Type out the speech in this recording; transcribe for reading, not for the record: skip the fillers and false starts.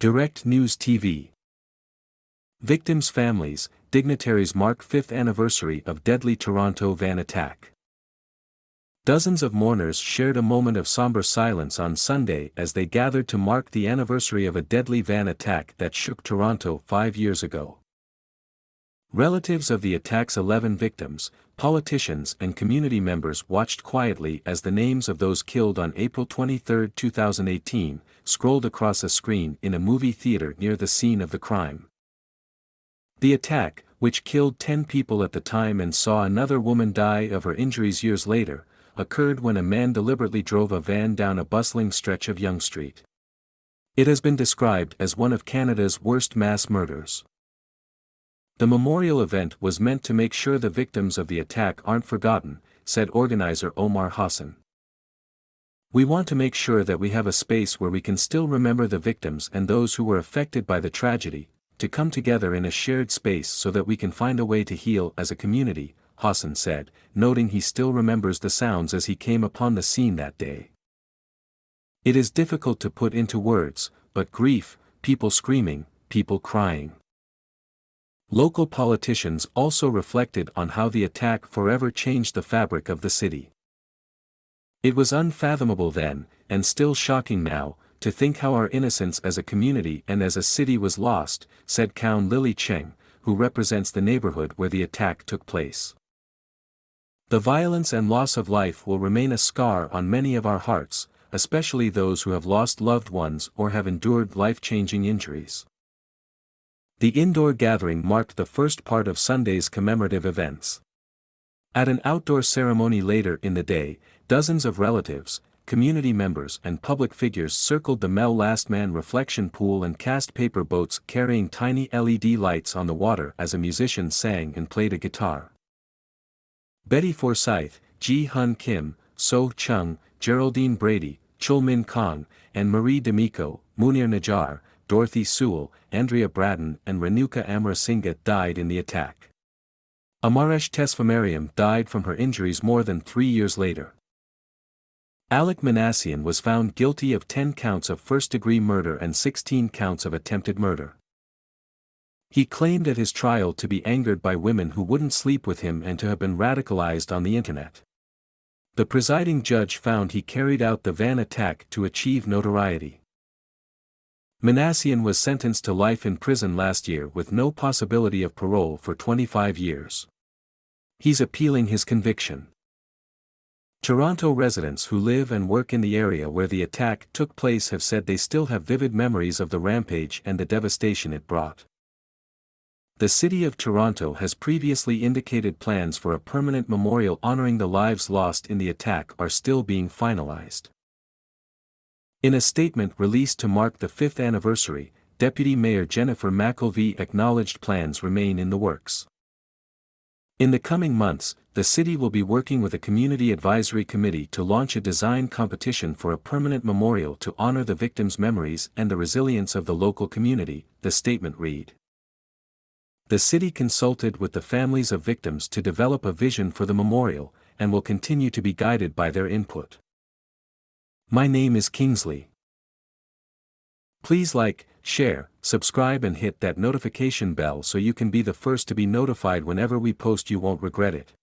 Direct News TV. Victims' families, dignitaries mark 5th anniversary of deadly Toronto van attack. Dozens of mourners shared a moment of somber silence on Sunday as they gathered to mark the anniversary of a deadly van attack that shook Toronto 5 years ago. Relatives of the attack's 11 victims, politicians and community members watched quietly as the names of those killed on April 23, 2018, scrolled across a screen in a movie theater near the scene of the crime. The attack, which killed 10 people at the time and saw another woman die of her injuries years later, occurred when a man deliberately drove a van down a bustling stretch of Yonge Street. It has been described as one of Canada's worst mass murders. The memorial event was meant to make sure the victims of the attack aren't forgotten, said organizer Omar Hassan. We want to make sure that we have a space where we can still remember the victims and those who were affected by the tragedy, to come together in a shared space so that we can find a way to heal as a community, Hassan said, noting he still remembers the sounds as he came upon the scene that day. It is difficult to put into words, but grief, people screaming, people crying. Local politicians also reflected on how the attack forever changed the fabric of the city. It was unfathomable then, and still shocking now, to think how our innocence as a community and as a city was lost, said Count Lily Cheng, who represents the neighborhood where the attack took place. The violence and loss of life will remain a scar on many of our hearts, especially those who have lost loved ones or have endured life-changing injuries. The indoor gathering marked the first part of Sunday's commemorative events. At an outdoor ceremony later in the day, dozens of relatives, community members and public figures circled the Mel Last Man reflection pool and cast paper boats carrying tiny LED lights on the water as a musician sang and played a guitar. Betty Forsyth, Ji Hun Kim, So Chung, Geraldine Brady, Chul Min Kong, and Marie D'Amico, Munir Najjar, Dorothy Sewell, Andrea Braddon and Renuka Amarasinghe died in the attack. Amaresh Tesfamariam died from her injuries more than 3 years later. Alec Manassian was found guilty of 10 counts of first-degree murder and 16 counts of attempted murder. He claimed at his trial to be angered by women who wouldn't sleep with him and to have been radicalized on the internet. The presiding judge found he carried out the van attack to achieve notoriety. Manassian was sentenced to life in prison last year with no possibility of parole for 25 years. He's appealing his conviction. Toronto residents who live and work in the area where the attack took place have said they still have vivid memories of the rampage and the devastation it brought. The City of Toronto has previously indicated plans for a permanent memorial honoring the lives lost in the attack are still being finalized. In a statement released to mark the 5th anniversary, Deputy Mayor Jennifer McKelvey acknowledged plans remain in the works. In the coming months, the city will be working with a community advisory committee to launch a design competition for a permanent memorial to honor the victims' memories and the resilience of the local community, the statement read. The city consulted with the families of victims to develop a vision for the memorial, and will continue to be guided by their input. My name is Kingsley. Please like, share, subscribe and hit that notification bell so you can be the first to be notified whenever we post. You won't regret it.